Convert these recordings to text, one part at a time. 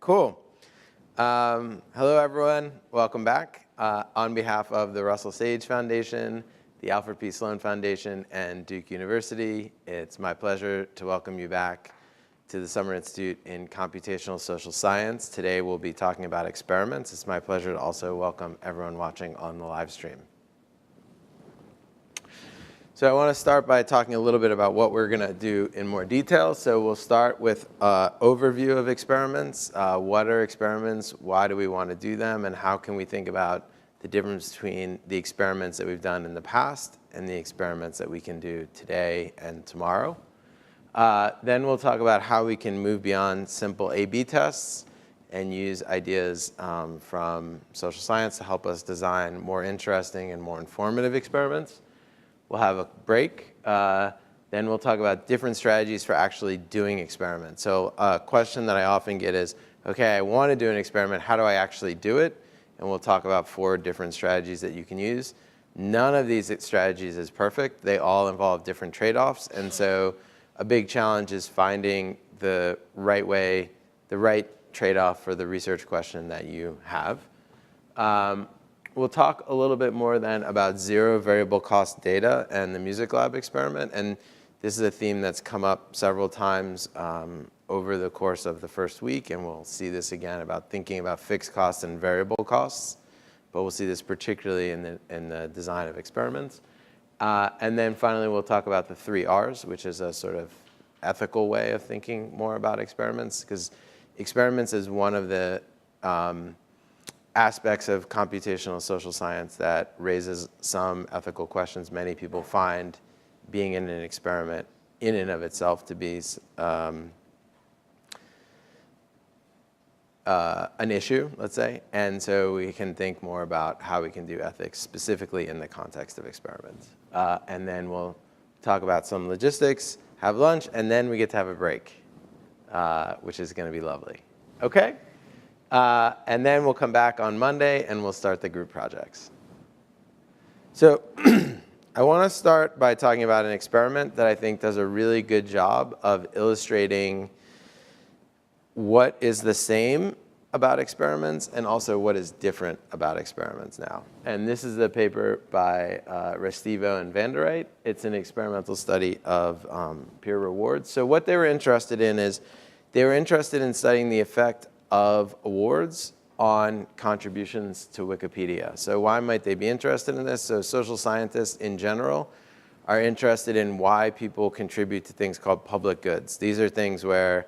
Cool. Hello, everyone. Welcome back. On behalf of the Russell Sage Foundation, the Alfred P. Sloan Foundation, and Duke University, it's my pleasure to welcome you back to the Summer Institute in Computational Social Science. Today, we'll be talking about experiments. It's my pleasure to also welcome everyone watching on the live stream. So I want to start by talking a little bit about what we're going to do in more detail. So we'll start with an overview of experiments. What are experiments? Why do we want to do them? And how can we think about the difference between the experiments that we've done in the past and the experiments that we can do today and tomorrow? Then we'll talk about how we can move beyond simple A/B tests and use ideas from social science to help us design more interesting and more informative experiments. We'll have a break. Then we'll talk about different strategies for actually doing experiments. So a question that I often get is, OK, I want to do an experiment. How do I actually do it? And we'll talk about 4 different strategies that you can use. None of these strategies is perfect. They all involve different trade-offs. And so a big challenge is finding the right way, the right trade-off for the research question that you have. We'll talk a little bit more then about zero variable cost data and the Music Lab experiment. And this is a theme that's come up several times over the course of the first week. And we'll see this again about thinking about fixed costs and variable costs. But we'll see this particularly in the design of experiments. And then finally, we'll talk about the 3 Rs, which is a sort of ethical way of thinking more about experiments. Because experiments is one of the aspects of computational social science that raises some ethical questions. Many people find being in an experiment in and of itself to be an issue, let's say. And so we can think more about how we can do ethics specifically in the context of experiments. And then we'll talk about some logistics, have lunch, and then we get to have a break, which is going to be lovely. OK? And then we'll come back on Monday, and we'll start the group projects. So I want to start by talking about an experiment that I think does a really good job of illustrating what is the same about experiments and also what is different about experiments now. And this is a paper by Restivo and Van der Eyt. It's an experimental study of peer rewards. So what they were interested in is they were interested in studying the effect of awards on contributions to Wikipedia. So why might they be interested in this? So social scientists in general are interested in why people contribute to things called public goods. These are things where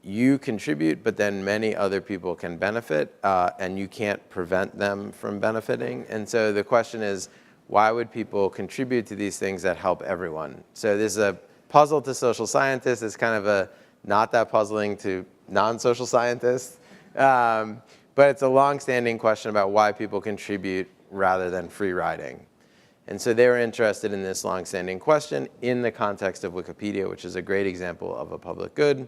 you contribute, but then many other people can benefit, and you can't prevent them from benefiting. And so the question is, why would people contribute to these things that help everyone? So this is a puzzle to social scientists. It's kind of a not that puzzling to non-social scientists. But it's a long-standing question about why people contribute rather than free riding. And so they were interested in this long-standing question in the context of Wikipedia, which is a great example of a public good,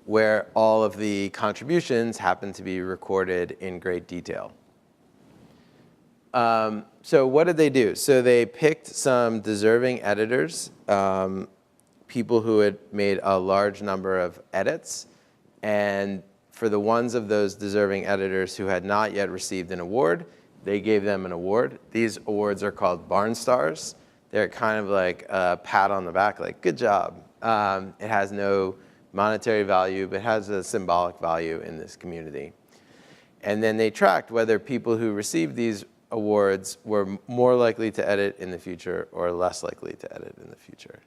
where all of the contributions happen to be recorded in great detail. So what did they do? So they picked some deserving editors, people who had made a large number of edits. And for the ones of those deserving editors who had not yet received an award, they gave them an award. These awards are called Barn Stars. They're kind of like a pat on the back, like, good job. It has no monetary value, but has a symbolic value in this community. And then they tracked whether people who received these awards were more likely to edit in the future or less likely to edit in the future.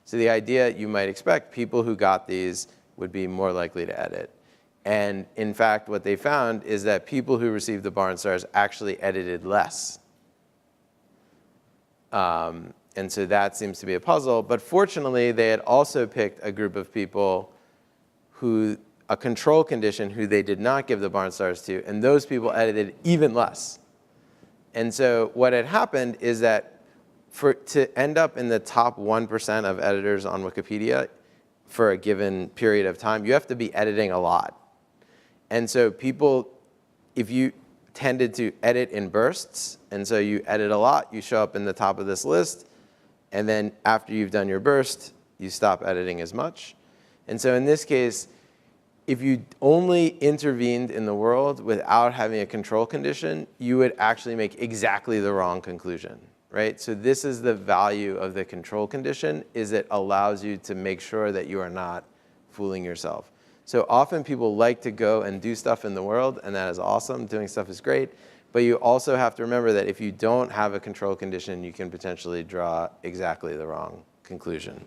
So the idea, you might expect, people who got these would be more likely to edit. And in fact, what they found is that people who received the Barn Stars actually edited less. And so that seems to be a puzzle. But fortunately, they had also picked a group of people who, a control condition, who they did not give the Barn Stars to. And those people edited even less. And so what had happened is that to end up in the top 1% of editors on Wikipedia for a given period of time, you have to be editing a lot. And so people, if you tended to edit in bursts, and so you edit a lot, you show up in the top of this list, and then after you've done your burst, you stop editing as much. And so in this case, if you only intervened in the world without having a control condition, you would actually make exactly the wrong conclusion, right? So this is the value of the control condition, is it allows you to make sure that you are not fooling yourself. So often people like to go and do stuff in the world, and that is awesome. Doing stuff is great. But you also have to remember that if you don't have a control condition, you can potentially draw exactly the wrong conclusion.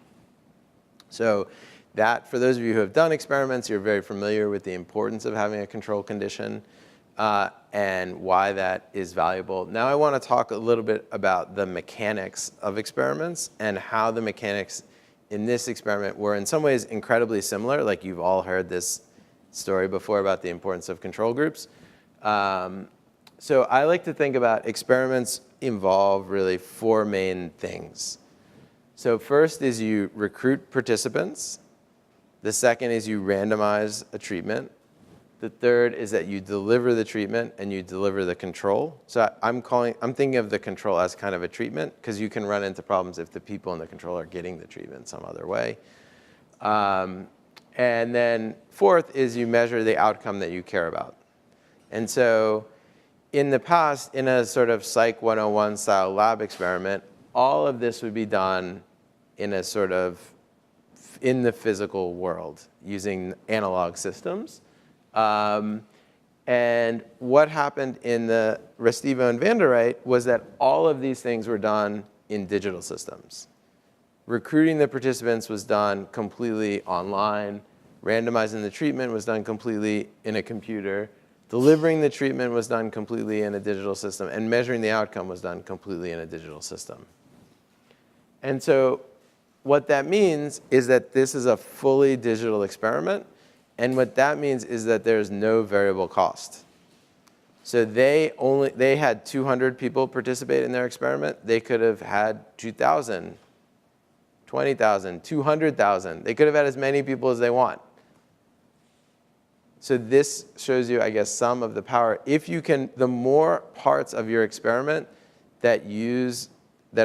So that, for those of you who have done experiments, you're very familiar with the importance of having a control condition and why that is valuable. Now I want to talk a little bit about the mechanics of experiments and how the mechanics in this experiment were in some ways incredibly similar. Like you've all heard this story before about the importance of control groups. So I like to think about experiments involve really 4 main things. So first is you recruit participants. The second is you randomize a treatment. The third is that you deliver the treatment and you deliver the control. So I'm thinking of the control as kind of a treatment, because you can run into problems if the people in the control are getting the treatment some other way. And then fourth is you measure the outcome that you care about. And so in the past, in a sort of Psych 101 style lab experiment, all of this would be done in a sort of in the physical world using analog systems. And what happened in the Restivo and Van der Reyt was that all of these things were done in digital systems. Recruiting the participants was done completely online. Randomizing the treatment was done completely in a computer. Delivering the treatment was done completely in a digital system. And measuring the outcome was done completely in a digital system. And so what that means is that this is a fully digital experiment. And what that means is that there's no variable cost. So they had 200 people participate in their experiment. They could have had 2,000, 20,000, 200,000. They could have had as many people as they want. So this shows you, I guess, some of the power. If you can, the more parts of your experiment that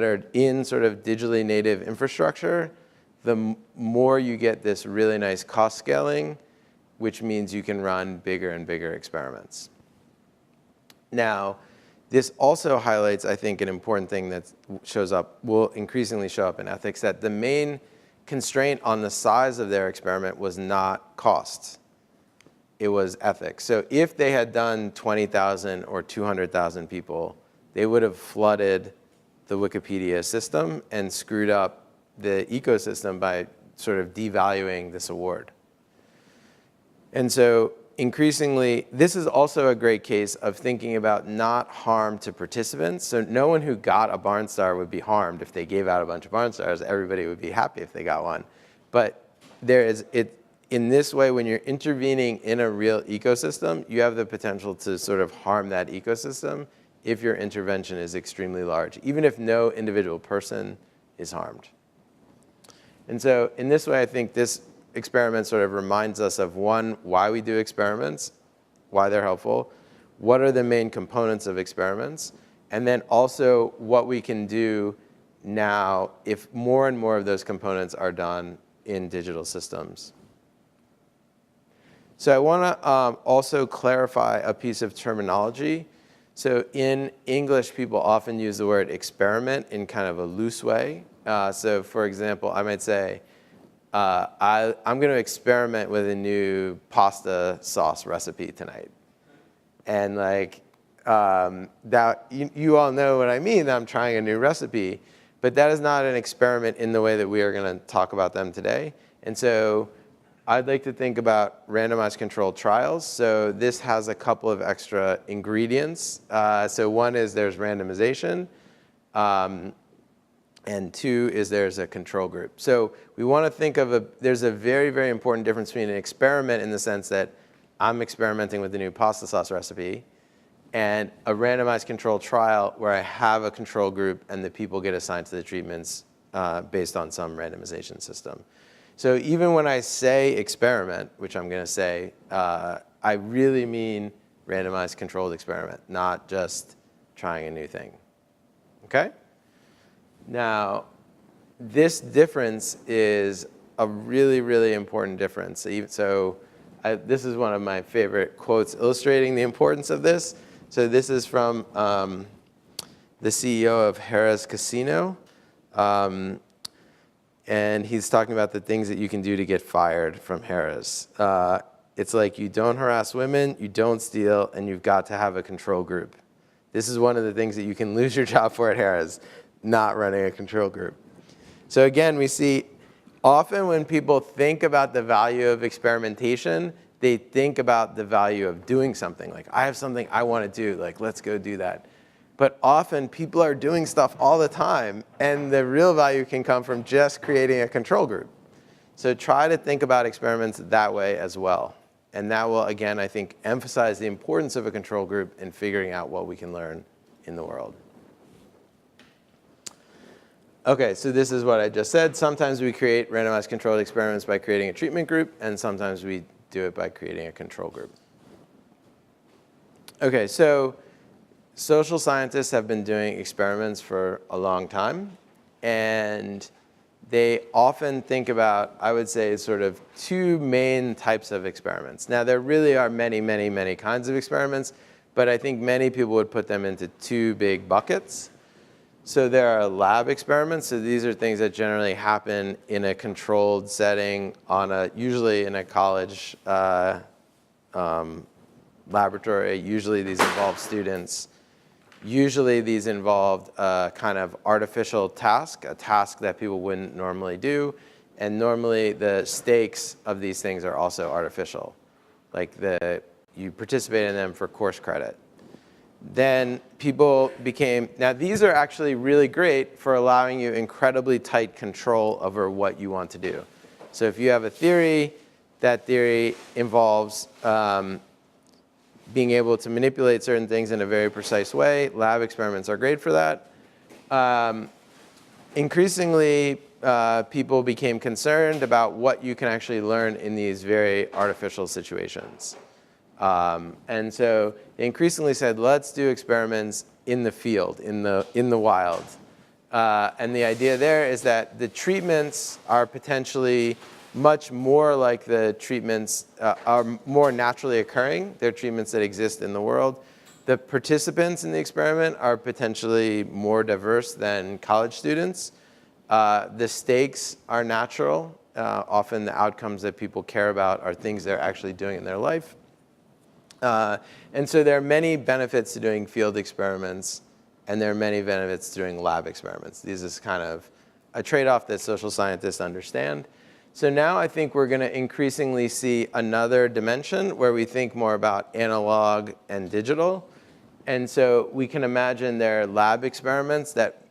are in sort of digitally native infrastructure, the more you get this really nice cost scaling, which means you can run bigger and bigger experiments. Now, this also highlights, I think, an important thing that will increasingly show up in ethics, that the main constraint on the size of their experiment was not cost. It was ethics. So if they had done 20,000 or 200,000 people, they would have flooded the Wikipedia system and screwed up the ecosystem by sort of devaluing this award. And so increasingly, this is also a great case of thinking about not harm to participants. So no one who got a Barn Star would be harmed if they gave out a bunch of Barn Stars. Everybody would be happy if they got one. But in this way, when you're intervening in a real ecosystem, you have the potential to sort of harm that ecosystem if your intervention is extremely large, even if no individual person is harmed. And so in this way, I think this experiment sort of reminds us of, one, why we do experiments, why they're helpful, what are the main components of experiments, and then also what we can do now if more and more of those components are done in digital systems. So I want to also clarify a piece of terminology. So in English, people often use the word experiment in kind of a loose way. So for example, I might say, I'm going to experiment with a new pasta sauce recipe tonight. And like, you all know what I mean, that I'm trying a new recipe. But that is not an experiment in the way that we are going to talk about them today. And so I'd like to think about randomized controlled trials. So this has a couple of extra ingredients. So one is there's randomization. And two is there's a control group. So we want to think of there's a very, very important difference between an experiment in the sense that I'm experimenting with the new pasta sauce recipe and a randomized controlled trial where I have a control group and the people get assigned to the treatments based on some randomization system. So even when I say experiment, which I'm going to say, I really mean randomized controlled experiment, not just trying a new thing. Okay? Now, this difference is a really, really important difference. So this is one of my favorite quotes illustrating the importance of this. So this is from the CEO of Harrah's Casino. And he's talking about the things that you can do to get fired from Harrah's. It's like you don't harass women, you don't steal, and you've got to have a control group. This is one of the things that you can lose your job for at Harrah's, not running a control group. So again, we see often when people think about the value of experimentation, they think about the value of doing something. Like, I have something I want to do, like, let's go do that. But often people are doing stuff all the time, and the real value can come from just creating a control group. So try to think about experiments that way as well. And that will, again, I think, emphasize the importance of a control group in figuring out what we can learn in the world. OK, so this is what I just said. Sometimes we create randomized controlled experiments by creating a treatment group, and sometimes we do it by creating a control group. OK, so social scientists have been doing experiments for a long time. And they often think about, I would say, sort of two main types of experiments. Now, there really are many, many, many kinds of experiments. But I think many people would put them into two big buckets. So there are lab experiments. So these are things that generally happen in a controlled setting, usually in a college laboratory. Usually these involve students. Usually these involved a kind of artificial task, a task that people wouldn't normally do. And normally the stakes of these things are also artificial. Like you participate in them for course credit. Then people became, now these are actually really great for allowing you incredibly tight control over what you want to do. So if you have a theory, that theory involves being able to manipulate certain things in a very precise way. Lab experiments are great for that. Increasingly, people became concerned about what you can actually learn in these very artificial situations. And so they increasingly said, let's do experiments in the field, in the wild. And the idea there is that the treatments are potentially much more like the treatments are more naturally occurring. They're treatments that exist in the world. The participants in the experiment are potentially more diverse than college students. The stakes are natural. Often the outcomes that people care about are things they're actually doing in their life. And so there are many benefits to doing field experiments, and there are many benefits to doing lab experiments. This is kind of a trade-off that social scientists understand. So now I think we're going to increasingly see another dimension where we think more about analog and digital. And so we can imagine there are lab experiments that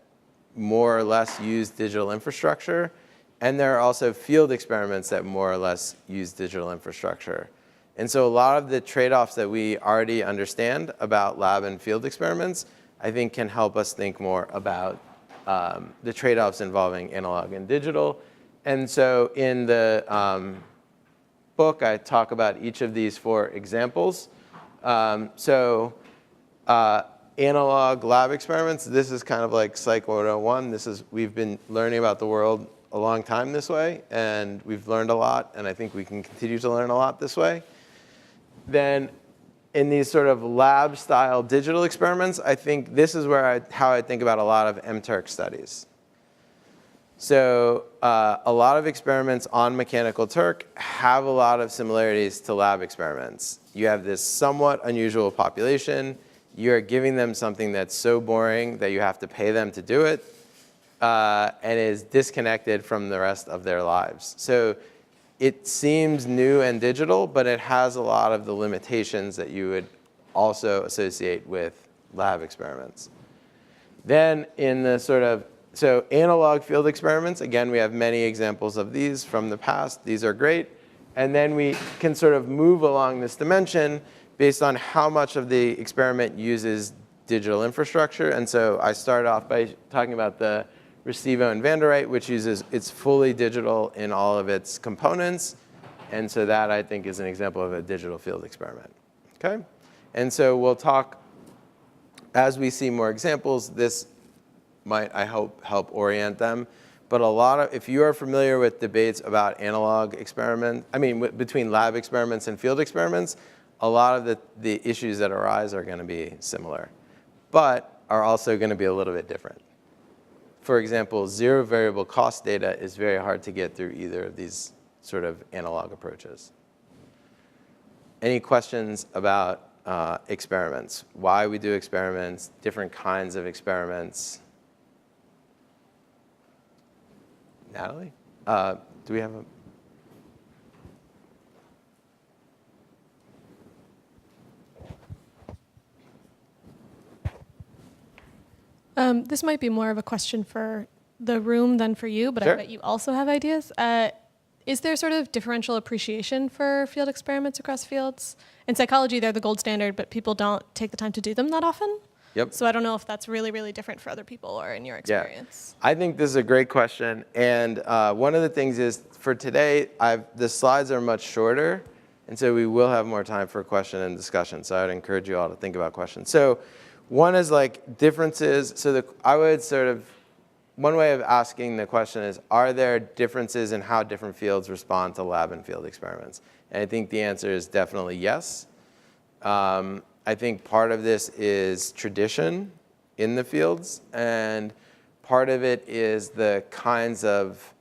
more or less use digital infrastructure. And there are also field experiments that more or less use digital infrastructure. And so a lot of the trade-offs that we already understand about lab and field experiments, I think can help us think more about the trade-offs involving analog and digital. And so in the book, I talk about each of these 4 examples. Analog lab experiments, this is kind of like Psych 101. We've been learning about the world a long time this way, and we've learned a lot, and I think we can continue to learn a lot this way. Then in these sort of lab-style digital experiments, I think this is where how I think about a lot of MTurk studies. So a lot of experiments on mechanical Turk have a lot of similarities to lab experiments. You have this somewhat unusual population. You're giving them something that's so boring that you have to pay them to do it, and is disconnected from the rest of their lives. So it seems new and digital, but it has a lot of the limitations that you would also associate with lab experiments. Then in the so analog field experiments, again, we have many examples of these from the past. These are great. And then we can sort of move along this dimension based on how much of the experiment uses digital infrastructure. And so I start off by talking about the Restivo and Van der Reyt, which it's fully digital in all of its components. And so that, I think, is an example of a digital field experiment. Okay? And so we'll talk, as we see more examples, this might, I hope, help orient them. But if you are familiar with debates about analog between lab experiments and field experiments, a lot of the issues that arise are going to be similar, but are also going to be a little bit different. For example, zero variable cost data is very hard to get through either of these sort of analog approaches. Any questions about experiments? Why we do experiments, different kinds of experiments? Natalie, do we have a... This might be more of a question for the room than for you, but Sure. I bet you also have ideas. Is there sort of differential appreciation for field experiments across fields? In psychology, they're the gold standard, but people don't take the time to do them that often. Yep. So I don't know if that's really, really different for other people or in your experience. Yeah. I think this is a great question. And one of the things is, for today, the slides are much shorter, and so we will have more time for question and discussion. So I would encourage you all to think about questions. So one is like differences. So I would sort of, one way of asking the question is, are there differences in how different fields respond to lab and field experiments? And I think the answer is definitely yes. I think part of this is tradition in the fields, and part of it is the kinds of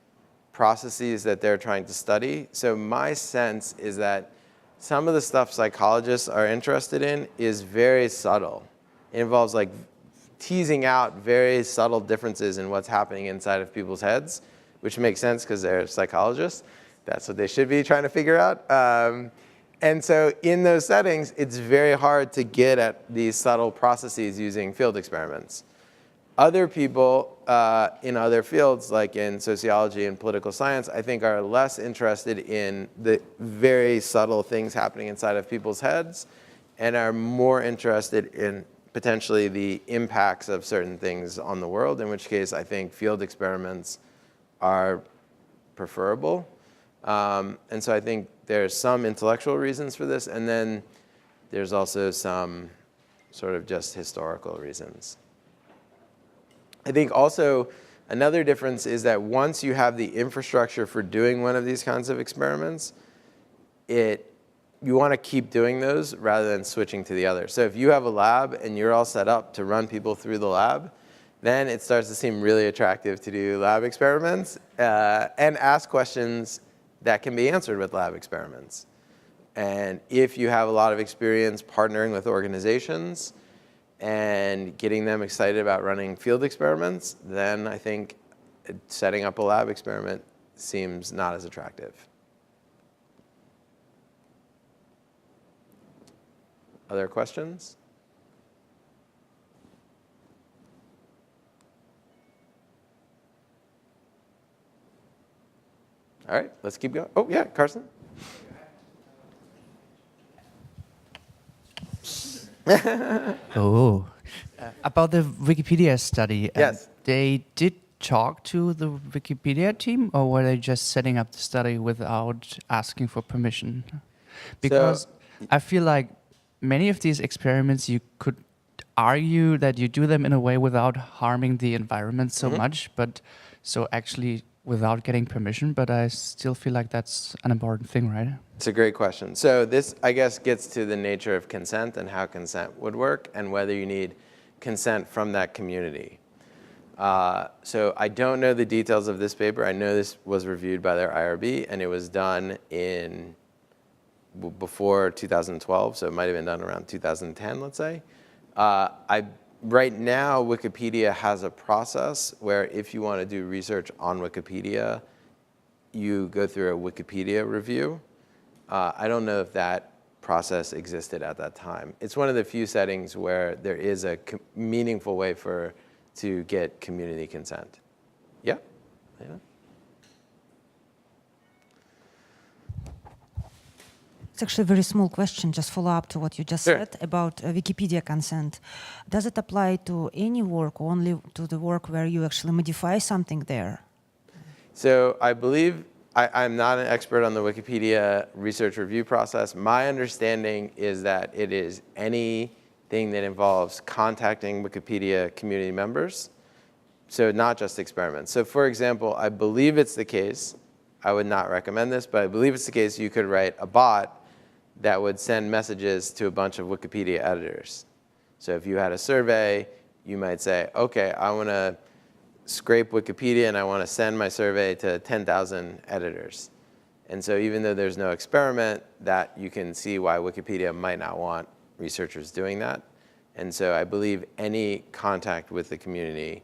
processes that they're trying to study. So my sense is that some of the stuff psychologists are interested in is very subtle. It involves like teasing out very subtle differences in what's happening inside of people's heads, which makes sense because they're psychologists. That's what they should be trying to figure out. And so in those settings, it's very hard to get at these subtle processes using field experiments. Other people in other fields, like in sociology and political science, I think are less interested in the very subtle things happening inside of people's heads and are more interested in potentially the impacts of certain things on the world, in which case I think field experiments are preferable. And so I think there's some intellectual reasons for this, and then there's also some sort of just historical reasons. I think also another difference is that once you have the infrastructure for doing one of these kinds of experiments, you want to keep doing those rather than switching to the other. So if you have a lab and you're all set up to run people through the lab, then it starts to seem really attractive to do lab experiments and ask questions that can be answered with lab experiments. And if you have a lot of experience partnering with organizations and getting them excited about running field experiments, then I think setting up a lab experiment seems not as attractive. Other questions? All right, let's keep going. Oh, yeah, Carson? About the Wikipedia study. Yes. They did talk to the Wikipedia team, or were they just setting up the study without asking for permission? Because I feel like many of these experiments, you could argue that you do them in a way without harming the environment so much, but so actually without getting permission, but I still feel like that's an important thing, right? It's a great question. So this, I guess, gets to the nature of consent and how consent would work and whether you need consent from that community. So I don't know the details of this paper. I know this was reviewed by their IRB, and it was done before 2012, so it might have been done around 2010, let's say. Right now, Wikipedia has a process where if you want to do research on Wikipedia, you go through a Wikipedia review. I don't know if that process existed at that time. It's one of the few settings where there is a meaningful way to get community consent. Yeah? Yeah. It's actually a very small question, just follow up to what you just said about Wikipedia consent. Does it apply to any work or only to the work where you actually modify something there? So I believe, I'm not an expert on the Wikipedia research review process. My understanding is that it is anything that involves contacting Wikipedia community members So not just experiments. So for example, I believe it's the case, I would not recommend this, but I believe it's the case you could write a bot that would send messages to a bunch of Wikipedia editors. So if you had a survey, you might say, okay, I want to scrape Wikipedia and I want to send my survey to 10,000 editors. And so even though there's no experiment, that you can see why Wikipedia might not want researchers doing that. And so I believe any contact with the community,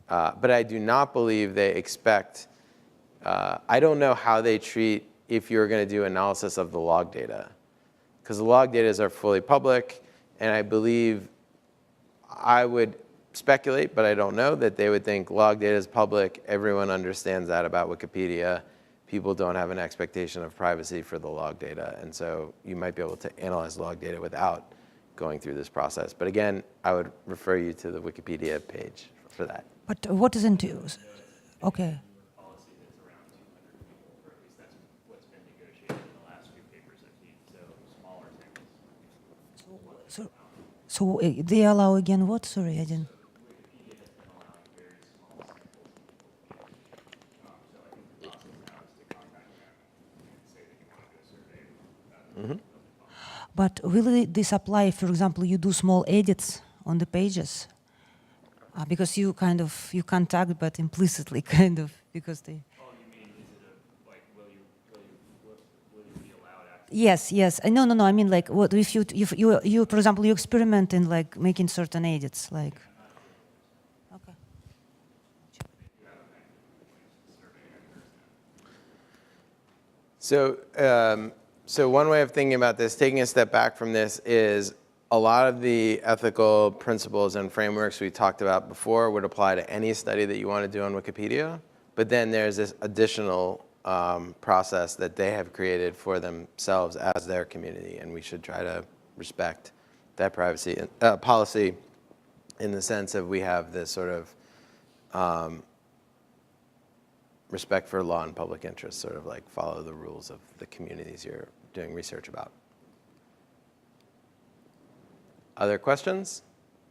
but I do not believe they expect, I don't know how they treat if you're going to do analysis of the log data. Because the log data are fully public, and I believe, I would speculate, but I don't know, that they would think log data is public, everyone understands that about Wikipedia, people don't have an expectation of privacy for the log data, and so you might be able to analyze log data without going through this process. But again, I would refer you to the Wikipedia page for that. But what isn't use? Okay. Policy that's around 200 people, or at least that's what's been negotiated in the last few papers I've seen. So smaller things. So they allow again what? Sorry, I didn't. Wikipedia has been allowing very small samples of people. So I think the process now is to contact them and say that you want to do a survey. But will this apply, for example, you do small edits on the pages? Because you you contact, but implicitly kind of, because they... Oh, you mean, is it like, will you be allowed access? Yes. No. I mean, like, what if you, for example, you experiment in like making certain edits, like... Okay. So one way of thinking about this, taking a step back from this, is a lot of the ethical principles and frameworks we talked about before would apply to any study that you want to do on Wikipedia. But then there's this additional process that they have created for themselves as their community, and we should try to respect that privacy policy in the sense of we have this sort of respect for law and public interest, sort of like follow the rules of the communities you're doing research about. Other questions?